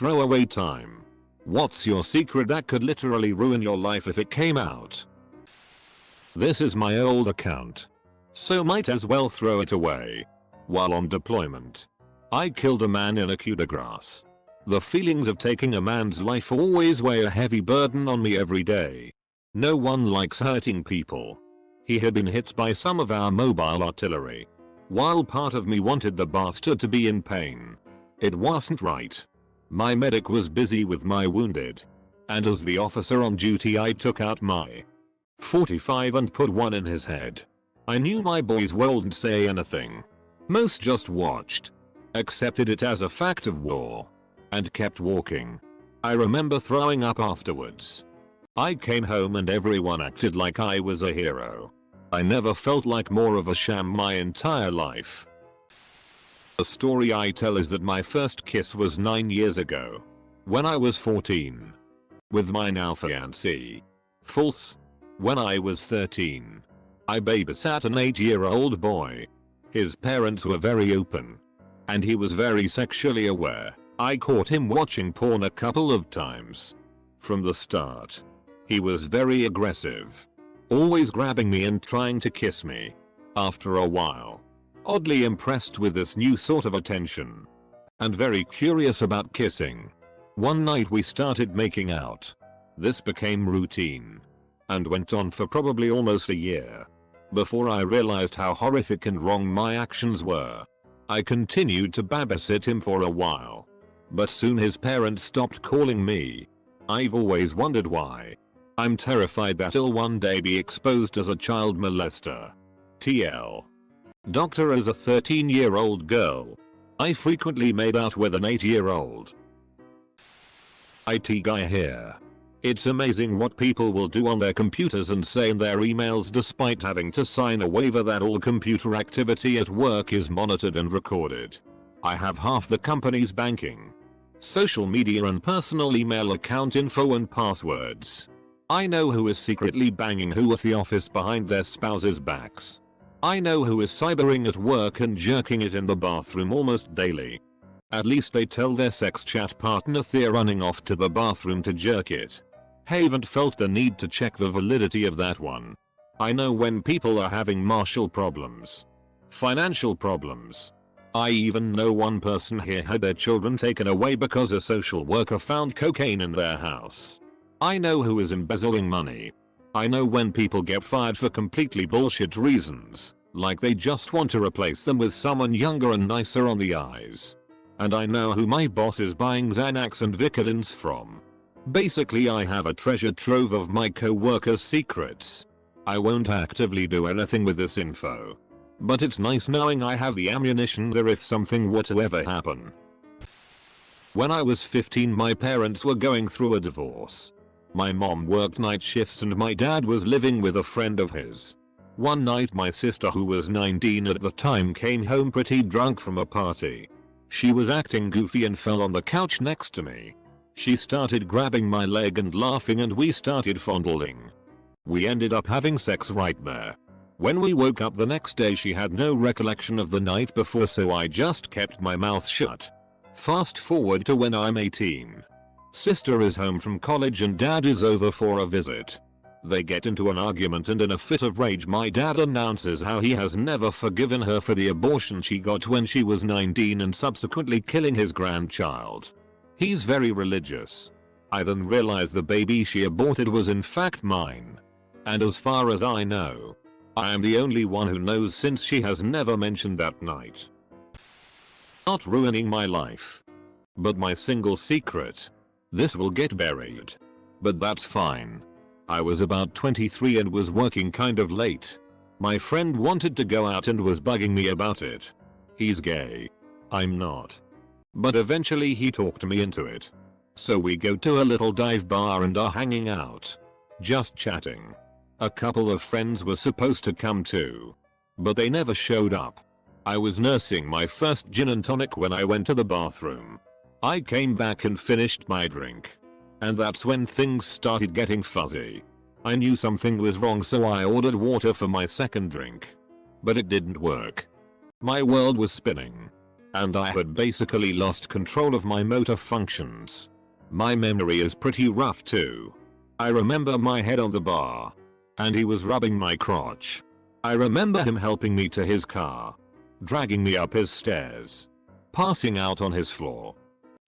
Throwaway time. What's your secret that could literally ruin your life if it came out? This is my old account, so might as well throw it away. While on deployment, I killed a man in a coup de grace. The feelings of taking a man's life always weigh a heavy burden on me every day. No one likes hurting people. He had been hit by some of our mobile artillery. While part of me wanted the bastard to be in pain, it wasn't right. My medic was busy with my wounded, and as the officer on duty I took out my .45 and put one in his head. I knew my boys wouldn't say anything. Most just watched, accepted it as a fact of war, and kept walking. I remember throwing up afterwards. I came home and everyone acted like I was a hero. I never felt like more of a sham my entire life. The story I tell is that my first kiss was 9 years ago, when I was 14. With my now fiancée. False. When I was 13. I babysat an 8-year-old boy. His parents were very open, and he was very sexually aware. I caught him watching porn a couple of times. From the start, he was very aggressive, always grabbing me and trying to kiss me. After a while, oddly impressed with this new sort of attention, and very curious about kissing, one night we started making out. This became routine, and went on for probably almost a year, before I realized how horrific and wrong my actions were. I continued to babysit him for a while, but soon his parents stopped calling me. I've always wondered why. I'm terrified that I'll one day be exposed as a child molester. TL. Doctor, as a 13-year-old girl, I frequently made out with an 8-year-old. IT guy here. It's amazing what people will do on their computers and say in their emails despite having to sign a waiver that all computer activity at work is monitored and recorded. I have half the company's banking, social media and personal email account info and passwords. I know who is secretly banging who at the office behind their spouses' backs. I know who is cybering at work and jerking it in the bathroom almost daily. At least they tell their sex chat partner they're running off to the bathroom to jerk it. Haven't felt the need to check the validity of that one. I know when people are having marital problems, financial problems. I even know one person here had their children taken away because a social worker found cocaine in their house. I know who is embezzling money. I know when people get fired for completely bullshit reasons, like they just want to replace them with someone younger and nicer on the eyes. And I know who my boss is buying Xanax and Vicodins from. Basically, I have a treasure trove of my co-workers' secrets. I won't actively do anything with this info, but it's nice knowing I have the ammunition there if something were to ever happen. When I was 15, my parents were going through a divorce. My mom worked night shifts and my dad was living with a friend of his. One night my sister, who was 19 at the time, came home pretty drunk from a party. She was acting goofy and fell on the couch next to me. She started grabbing my leg and laughing and we started fondling. We ended up having sex right there. When we woke up the next day, she had no recollection of the night before, so I just kept my mouth shut. Fast forward to when I'm 18. Sister is home from college and dad is over for a visit. They get into an argument and in a fit of rage my dad announces how he has never forgiven her for the abortion she got when she was 19 and subsequently killing his grandchild. He's very religious. I then realize the baby she aborted was in fact mine. And as far as I know, I am the only one who knows, since she has never mentioned that night. Not ruining my life, but my single secret. This will get buried, but that's fine. I was about 23 and was working kind of late. My friend wanted to go out and was bugging me about it. He's gay. I'm not. But eventually he talked me into it. So we go to a little dive bar and are hanging out, just chatting. A couple of friends were supposed to come too, but they never showed up. I was nursing my first gin and tonic when I went to the bathroom. I came back and finished my drink. And that's when things started getting fuzzy. I knew something was wrong, so I ordered water for my second drink. But it didn't work. My world was spinning. and I had basically lost control of my motor functions. My memory is pretty rough too. I remember my head on the bar, and he was rubbing my crotch. I remember him helping me to his car, dragging me up his stairs, passing out on his floor,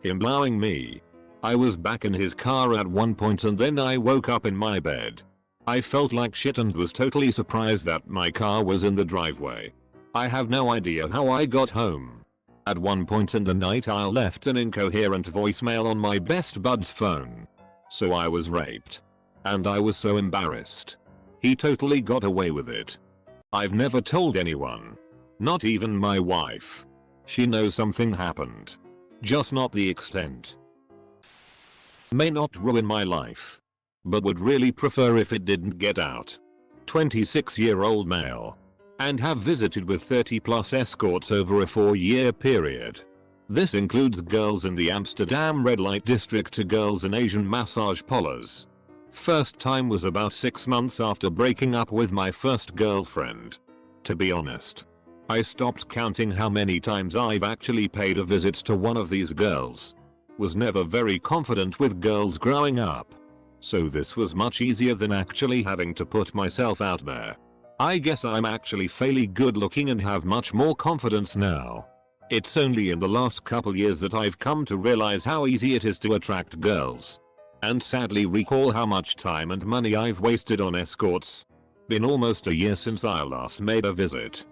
him blowing me. I was back in his car at one point and then I woke up in my bed. I felt like shit and was totally surprised that my car was in the driveway. I have no idea how I got home. At one point in the night I left an incoherent voicemail on my best bud's phone. So I was raped. And I was so embarrassed. He totally got away with it. I've never told anyone. Not even my wife. She knows something happened. Just not the extent. May not ruin my life, but would really prefer if it didn't get out. 26-year-old male. And have visited with 30+ escorts over a 4-year period. This includes girls in the Amsterdam red light district to girls in Asian massage parlors. First time was about 6 months after breaking up with my first girlfriend. To be honest, I stopped counting how many times I've actually paid a visit to one of these girls. Was never very confident with girls growing up. So this was much easier than actually having to put myself out there. I guess I'm actually fairly good looking and have much more confidence now. It's only in the last couple years that I've come to realize how easy it is to attract girls. And sadly recall how much time and money I've wasted on escorts. Been almost a year since I last made a visit.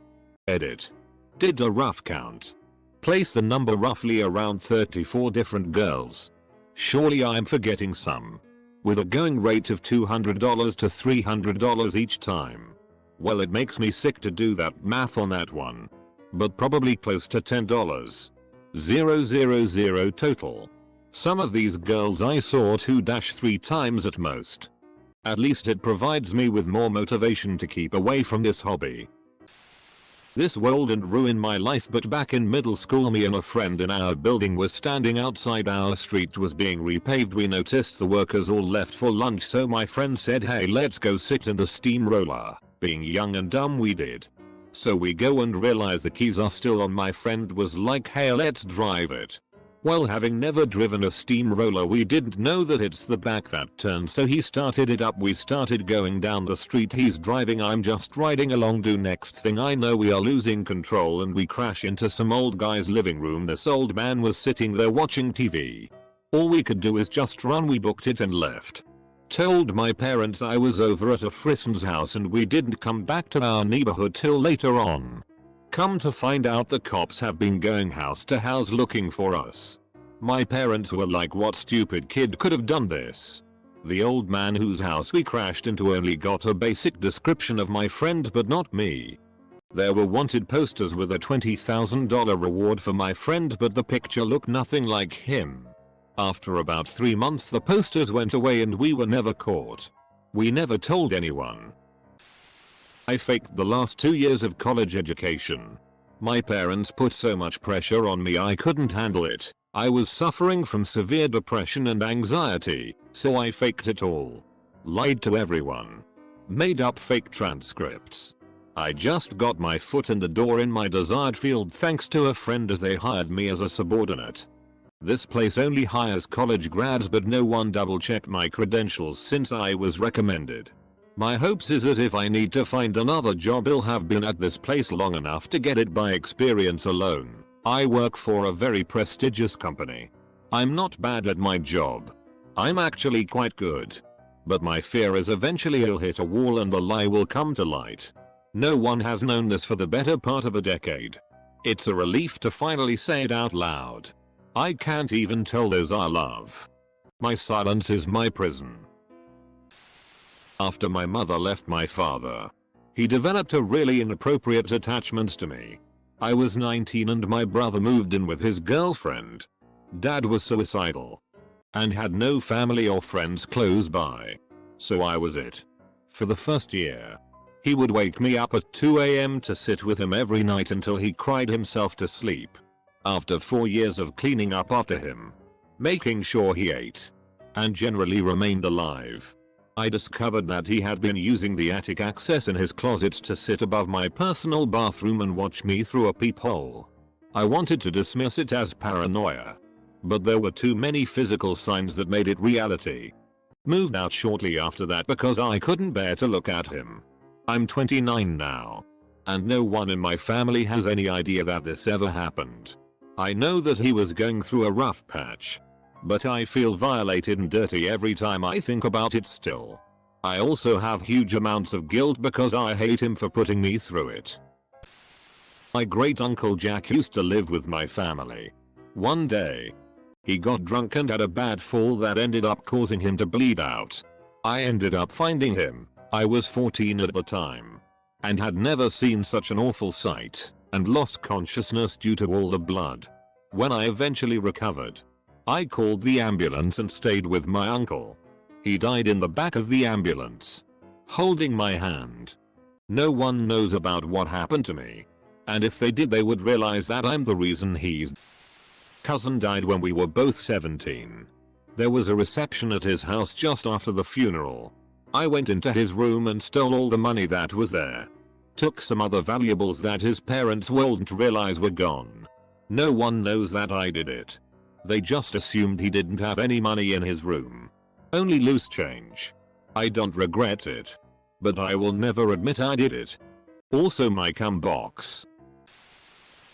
Edit. Did a rough count. Place the number roughly around 34 different girls. Surely I'm forgetting some. With a going rate of $200 to $300 each time. Well, it makes me sick to do that math on that one. But probably close to $10. 000 total. Some of these girls I saw 2-3 times at most. At least it provides me with more motivation to keep away from this hobby. This world and ruined my life, but back in middle school me and a friend in our building was standing outside our street was being repaved. We noticed the workers all left for lunch, so my friend said, hey, let's go sit in the steamroller. Being young and dumb we did. So we go and realize the keys are still on. My friend was like, hey, let's drive it. Well, having never driven a steamroller, we didn't know that it's the back that turns, so he started it up. We started going down the street. He's driving, I'm just riding along. Next thing I know, we are losing control and we crash into some old guy's living room. This old man was sitting there watching TV. All we could do is just run. We booked it and left. Told my parents I was over at a friend's house and we didn't come back to our neighborhood till later on. Come to find out, the cops have been going house to house looking for us. My parents were like, what stupid kid could have done this? The old man whose house we crashed into only got a basic description of my friend but not me. There were wanted posters with a $20,000 reward for my friend, but the picture looked nothing like him. After about 3 months the posters went away and we were never caught. We never told anyone. I faked the last 2 years of college education. My parents put so much pressure on me I couldn't handle it. I was suffering from severe depression and anxiety, so I faked it all. Lied to everyone. Made up fake transcripts. I just got my foot in the door in my desired field thanks to a friend, as they hired me as a subordinate. This place only hires college grads, but no one double checked my credentials since I was recommended. My hopes is that if I need to find another job, I'll have been at this place long enough to get it by experience alone. I work for a very prestigious company. I'm not bad at my job. I'm actually quite good. But my fear is eventually I'll hit a wall and the lie will come to light. No one has known this for the better part of a decade. It's a relief to finally say it out loud. I can't even tell those I love. My silence is my prison. After my mother left my father, he developed a really inappropriate attachment to me. I was 19 and my brother moved in with his girlfriend. Dad was suicidal and had no family or friends close by. So I was it. For the first year, he would wake me up at 2 AM to sit with him every night until he cried himself to sleep. After 4 years of cleaning up after him, making sure he ate, and generally remained alive, I discovered that he had been using the attic access in his closets to sit above my personal bathroom and watch me through a peephole. I wanted to dismiss it as paranoia, but there were too many physical signs that made it reality. Moved out shortly after that because I couldn't bear to look at him. I'm 29 now, and no one in my family has any idea that this ever happened. I know that he was going through a rough patch, but I feel violated and dirty every time I think about it still. I also have huge amounts of guilt because I hate him for putting me through it. My great uncle Jack used to live with my family. One day, he got drunk and had a bad fall that ended up causing him to bleed out. I ended up finding him. I was 14 at the time, and had never seen such an awful sight, and lost consciousness due to all the blood. When I eventually recovered, I called the ambulance and stayed with my uncle. He died in the back of the ambulance, holding my hand. No one knows about what happened to me, and if they did they would realize that I'm the reason his cousin died when we were both 17. There was a reception at his house just after the funeral. I went into his room and stole all the money that was there. Took some other valuables that his parents wouldn't realize were gone. No one knows that I did it. They just assumed he didn't have any money in his room. Only loose change. I don't regret it, but I will never admit I did it. Also my cum box.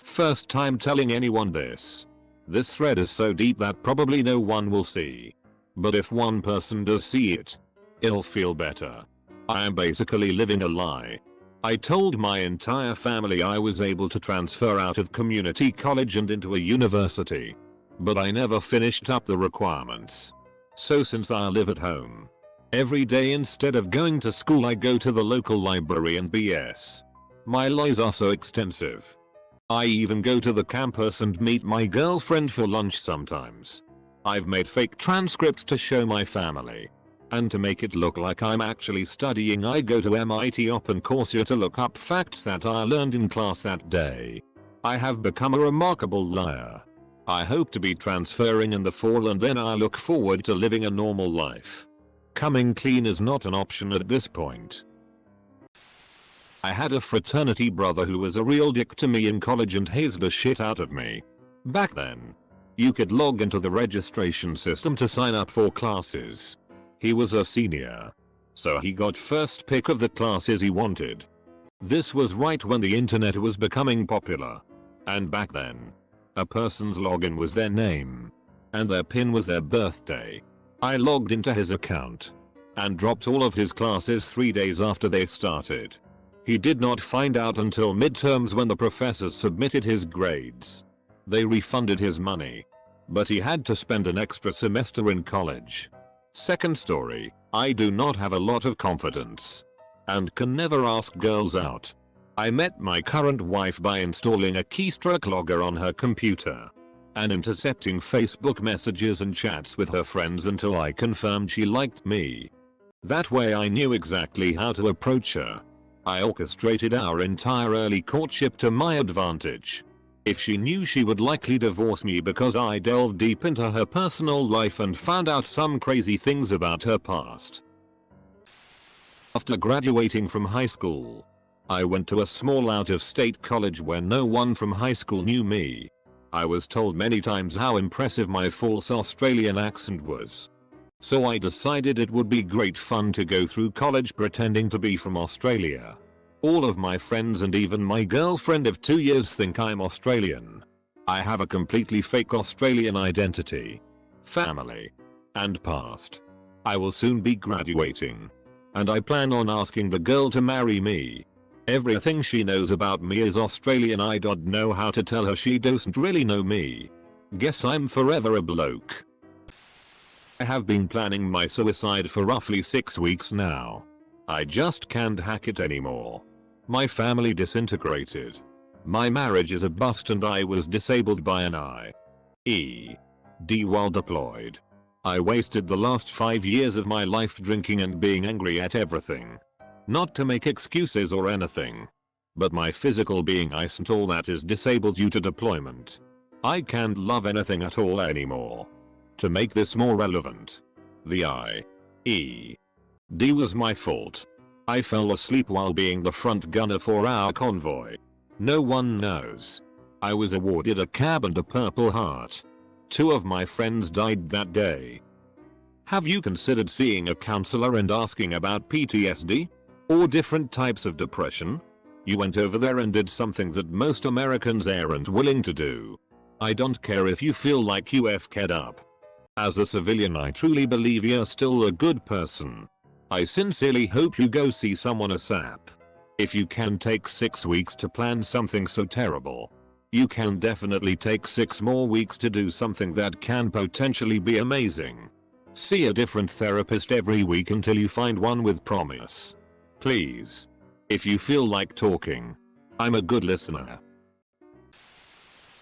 First time telling anyone this. This thread is so deep that probably no one will see. But if one person does see it, it'll feel better. I am basically living a lie. I told my entire family I was able to transfer out of community college and into a university, but I never finished up the requirements. So since I live at home, every day instead of going to school I go to the local library and BS. My lies are so extensive. I even go to the campus and meet my girlfriend for lunch sometimes. I've made fake transcripts to show my family. And to make it look like I'm actually studying I go to MIT Open Coursera to look up facts that I learned in class that day. I have become a remarkable liar. I hope to be transferring in the fall and then I look forward to living a normal life. Coming clean is not an option at this point. I had a fraternity brother who was a real dick to me in college and hazed the shit out of me. Back then, you could log into the registration system to sign up for classes. He was a senior, so he got first pick of the classes he wanted. This was right when the internet was becoming popular. And back then, a person's login was their name, and their PIN was their birthday. I logged into his account, and dropped all of his classes 3 days after they started. He did not find out until midterms when the professors submitted his grades. They refunded his money, but he had to spend an extra semester in college. Second story, I do not have a lot of confidence, and can never ask girls out. I met my current wife by installing a keystroke logger on her computer, and intercepting Facebook messages and chats with her friends until I confirmed she liked me. That way I knew exactly how to approach her. I orchestrated our entire early courtship to my advantage. If she knew she would likely divorce me because I delved deep into her personal life and found out some crazy things about her past. After graduating from high school, I went to a small out-of-state college where no one from high school knew me. I was told many times how impressive my false Australian accent was. So I decided it would be great fun to go through college pretending to be from Australia. All of my friends and even my girlfriend of 2 years think I'm Australian. I have a completely fake Australian identity, family, and past. I will soon be graduating, and I plan on asking the girl to marry me. Everything she knows about me is Australian. I don't know how to tell her she doesn't really know me. Guess I'm forever a bloke. I have been planning my suicide for roughly 6 weeks now. I just can't hack it anymore. My family disintegrated. My marriage is a bust and I was disabled by an IED while deployed. I wasted the last 5 years of my life drinking and being angry at everything. Not to make excuses or anything, but my physical being isn't all that is disabled due to deployment. I can't love anything at all anymore. To make this more relevant, the IED was my fault. I fell asleep while being the front gunner for our convoy. No one knows. I was awarded a cab and a Purple Heart. 2 of my friends died that day. Have you considered seeing a counselor and asking about PTSD? Or different types of depression? You went over there and did something that most Americans aren't willing to do. I don't care if you feel like you FK'd up. As a civilian, I truly believe you're still a good person. I sincerely hope you go see someone ASAP. If you can take 6 weeks to plan something so terrible, you can definitely take 6 more weeks to do something that can potentially be amazing. See a different therapist every week until you find one with promise. Please. If you feel like talking, I'm a good listener.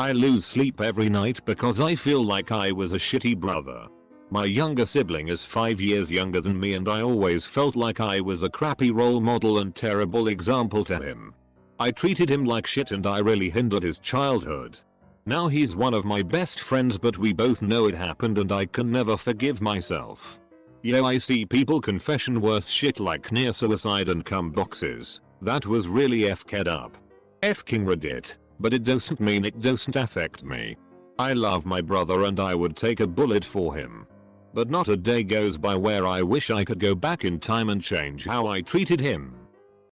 I lose sleep every night because I feel like I was a shitty brother. My younger sibling is 5 years younger than me and I always felt like I was a crappy role model and terrible example to him. I treated him like shit and I really hindered his childhood. Now he's one of my best friends, but we both know it happened and I can never forgive myself. Yeah, I see people confession worse shit like near suicide and cum boxes. That was really FK'd up. F-king Reddit, but it doesn't mean it doesn't affect me. I love my brother and I would take a bullet for him. But not a day goes by where I wish I could go back in time and change how I treated him.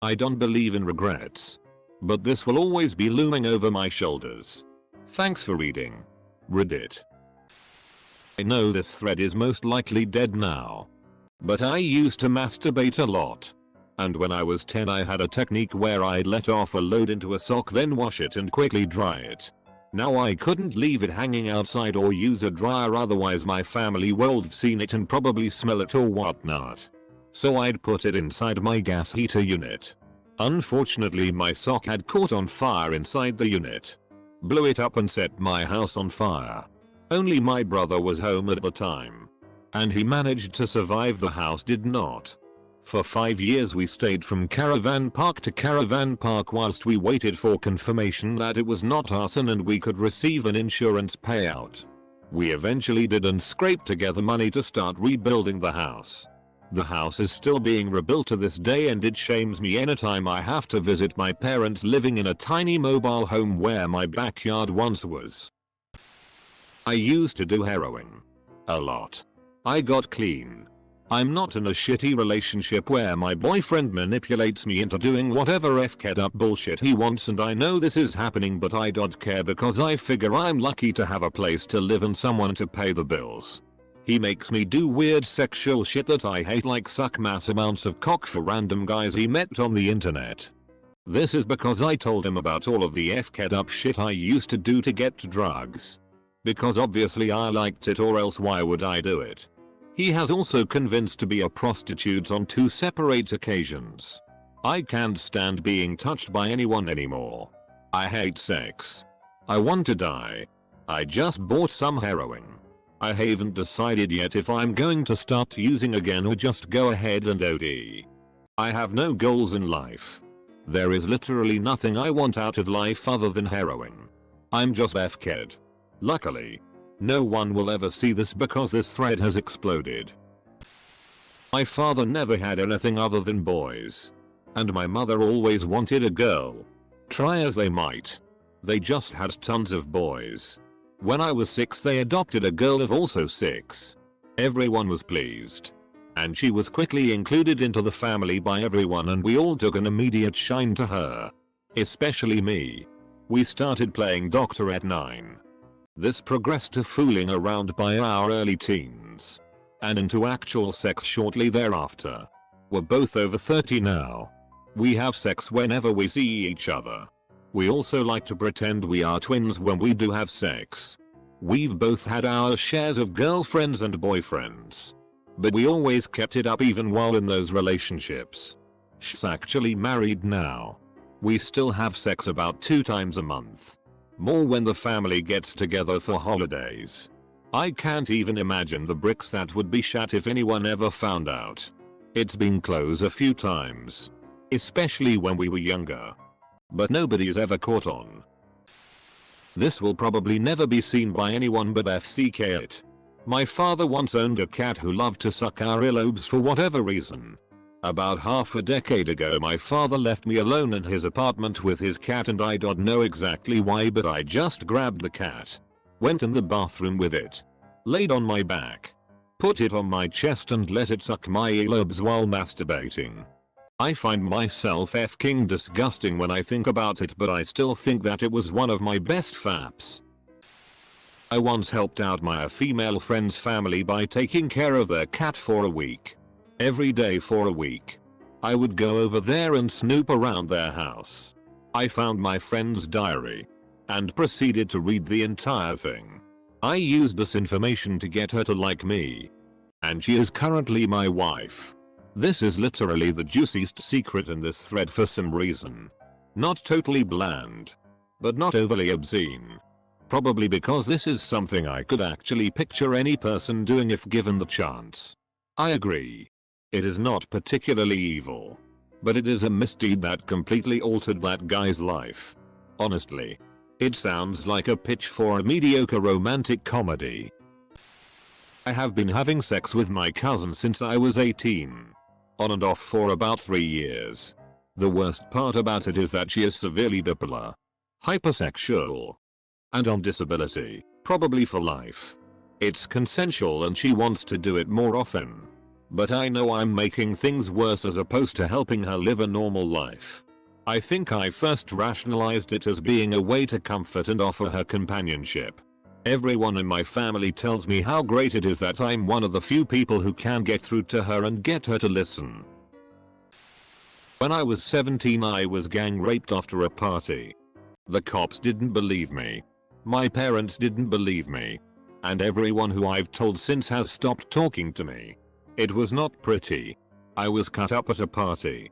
I don't believe in regrets. But this will always be looming over my shoulders. Thanks for reading. Reddit. I know this thread is most likely dead now. But I used to masturbate a lot. And when I was 10 I had a technique where I'd let off a load into a sock, then wash it and quickly dry it. Now I couldn't leave it hanging outside or use a dryer, otherwise my family would have seen it and probably smell it or whatnot. So I'd put it inside my gas heater unit. Unfortunately my sock had caught on fire inside the unit. Blew it up and set my house on fire. Only my brother was home at the time. And he managed to survive, the house did not. For 5 years we stayed from caravan park to caravan park whilst we waited for confirmation that it was not arson and we could receive an insurance payout. We eventually did and scraped together money to start rebuilding the house. The house is still being rebuilt to this day and it shames me anytime I have to visit my parents living in a tiny mobile home where my backyard once was. I used to do heroin. A lot. I got clean. I'm not in a shitty relationship where my boyfriend manipulates me into doing whatever FK'd up bullshit he wants, and I know this is happening but I don't care because I figure I'm lucky to have a place to live and someone to pay the bills. He makes me do weird sexual shit that I hate, like suck mass amounts of cock for random guys he met on the internet. This is because I told him about all of the FK'd up shit I used to do to get drugs. Because obviously I liked it, or else why would I do it? He has also convinced to be a prostitute on 2 separate occasions. I can't stand being touched by anyone anymore. I hate sex. I want to die. I just bought some heroin. I haven't decided yet if I'm going to start using again or just go ahead and OD. I have no goals in life. There is literally nothing I want out of life other than heroin. I'm just FK'd. Luckily, no one will ever see this because this thread has exploded. My father never had anything other than boys. And my mother always wanted a girl. Try as they might. They just had tons of boys. When I was 6 they adopted a girl at also 6. Everyone was pleased. And she was quickly included into the family by everyone and we all took an immediate shine to her. Especially me. We started playing doctor at 9. This progressed to fooling around by our early teens. And into actual sex shortly thereafter. We're both over 30 now. We have sex whenever we see each other. We also like to pretend we are twins when we do have sex. We've both had our shares of girlfriends and boyfriends. But we always kept it up even while in those relationships. She's actually married now. We still have sex about 2 times a month. More when the family gets together for holidays. I can't even imagine the bricks that would be shat if anyone ever found out. It's been close a few times. Especially when we were younger. But nobody's ever caught on. This will probably never be seen by anyone but FCK it. My father once owned a cat who loved to suck our earlobes for whatever reason. About half a decade ago my father left me alone in his apartment with his cat and I don't know exactly why, but I just grabbed the cat, went in the bathroom with it, laid on my back, put it on my chest and let it suck my earlobes while masturbating. I find myself f***ing disgusting when I think about it, but I still think that it was one of my best faps. I once helped out my female friend's family by taking care of their cat for a week. Every day for a week. I would go over there and snoop around their house. I found my friend's diary and proceeded to read the entire thing. I used this information to get her to like me. And she is currently my wife. This is literally the juiciest secret in this thread for some reason. Not totally bland, but not overly obscene. Probably because this is something I could actually picture any person doing if given the chance. I agree. It is not particularly evil, but it is a misdeed that completely altered that guy's life. Honestly, it sounds like a pitch for a mediocre romantic comedy. I have been having sex with my cousin since I was 18. On and off for about 3 years. The worst part about it is that she is severely bipolar, hypersexual, and on disability, probably for life. It's consensual and she wants to do it more often. But I know I'm making things worse as opposed to helping her live a normal life. I think I first rationalized it as being a way to comfort and offer her companionship. Everyone in my family tells me how great it is that I'm one of the few people who can get through to her and get her to listen. When I was 17 I was gang raped after a party. The cops didn't believe me. My parents didn't believe me. And everyone who I've told since has stopped talking to me. It was not pretty. I was cut up at a party,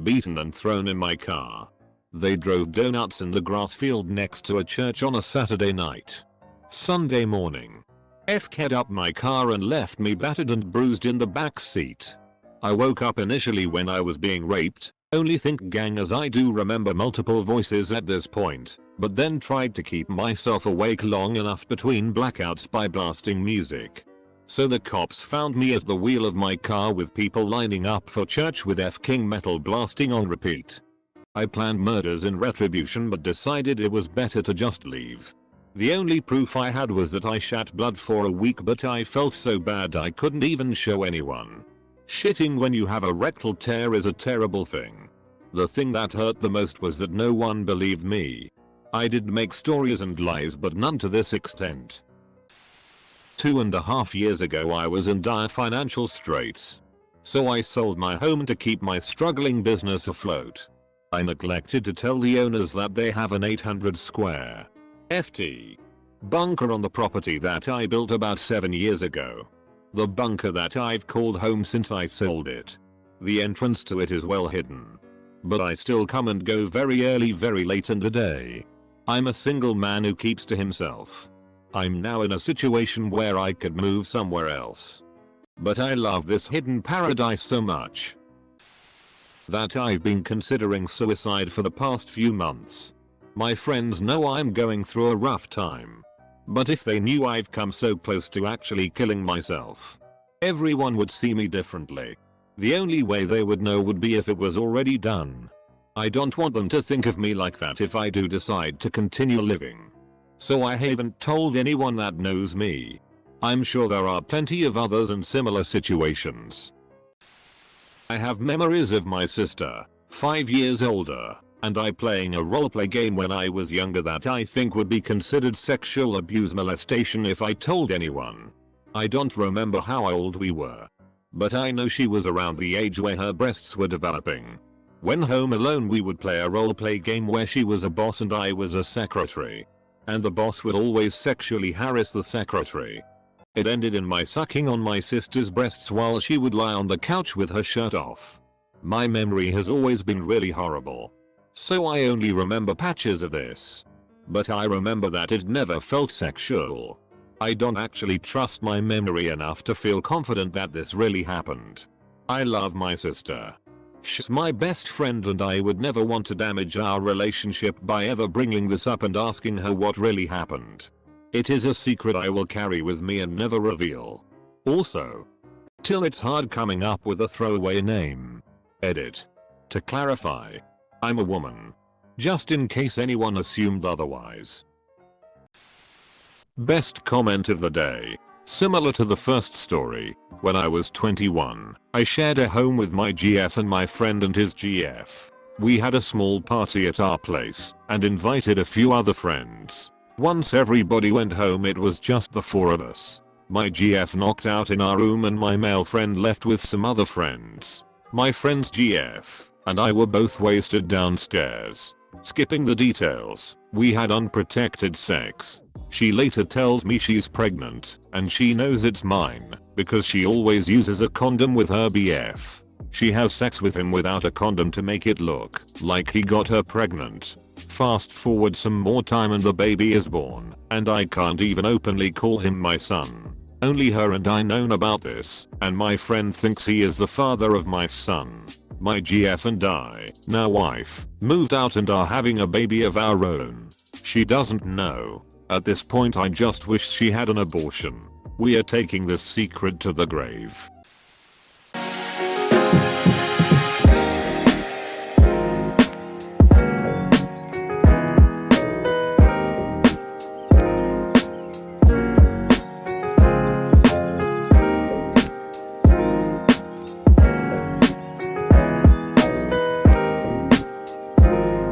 beaten and thrown in my car. They drove donuts in the grass field next to a church on a Saturday night. Sunday morning, F-ked up my car and left me battered and bruised in the back seat. I woke up initially when I was being raped, only think gang as I do remember multiple voices at this point, but then tried to keep myself awake long enough between blackouts by blasting music. So the cops found me at the wheel of my car with people lining up for church with F-king metal blasting on repeat. I planned murders in retribution but decided it was better to just leave. The only proof I had was that I shat blood for a week, but I felt so bad I couldn't even show anyone. Shitting when you have a rectal tear is a terrible thing. The thing that hurt the most was that no one believed me. I did make stories and lies, but none to this extent. 2.5 years ago I was in dire financial straits. So I sold my home to keep my struggling business afloat. I neglected to tell the owners that they have an 800 square ft bunker on the property that I built about 7 years ago. The bunker that I've called home since I sold it. The entrance to it is well hidden. But I still come and go very early, very late in the day. I'm a single man who keeps to himself. I'm now in a situation where I could move somewhere else. But I love this hidden paradise so much that I've been considering suicide for the past few months. My friends know I'm going through a rough time. But if they knew I've come so close to actually killing myself, everyone would see me differently. The only way they would know would be if it was already done. I don't want them to think of me like that if I do decide to continue living. So I haven't told anyone that knows me. I'm sure there are plenty of others in similar situations. I have memories of my sister, 5 years older, and I playing a roleplay game when I was younger that I think would be considered sexual abuse molestation if I told anyone. I don't remember how old we were, but I know she was around the age where her breasts were developing. When home alone we would play a roleplay game where she was a boss and I was a secretary. And the boss would always sexually harass the secretary. It ended in my sucking on my sister's breasts while she would lie on the couch with her shirt off. My memory has always been really horrible. So I only remember patches of this. But I remember that it never felt sexual. I don't actually trust my memory enough to feel confident that this really happened. I love my sister. She's my best friend and I would never want to damage our relationship by ever bringing this up and asking her what really happened. It is a secret I will carry with me and never reveal. Also, till it's hard coming up with a throwaway name. Edit. To clarify, I'm a woman. Just in case anyone assumed otherwise. Best comment of the day. Similar to the first story, when I was 21, I shared a home with my GF and my friend and his GF. We had a small party at our place and invited a few other friends. Once everybody went home, it was just the four of us. My GF knocked out in our room and my male friend left with some other friends. My friend's GF and I were both wasted downstairs. Skipping the details, we had unprotected sex. She later tells me she's pregnant and she knows it's mine because she always uses a condom with her BF. She has sex with him without a condom to make it look like he got her pregnant. Fast forward some more time and the baby is born, and I can't even openly call him my son. Only her and I known about this, and my friend thinks he is the father of my son. My GF and I, now wife, moved out and are having a baby of our own. She doesn't know. At this point I just wish she had an abortion. We are taking this secret to the grave.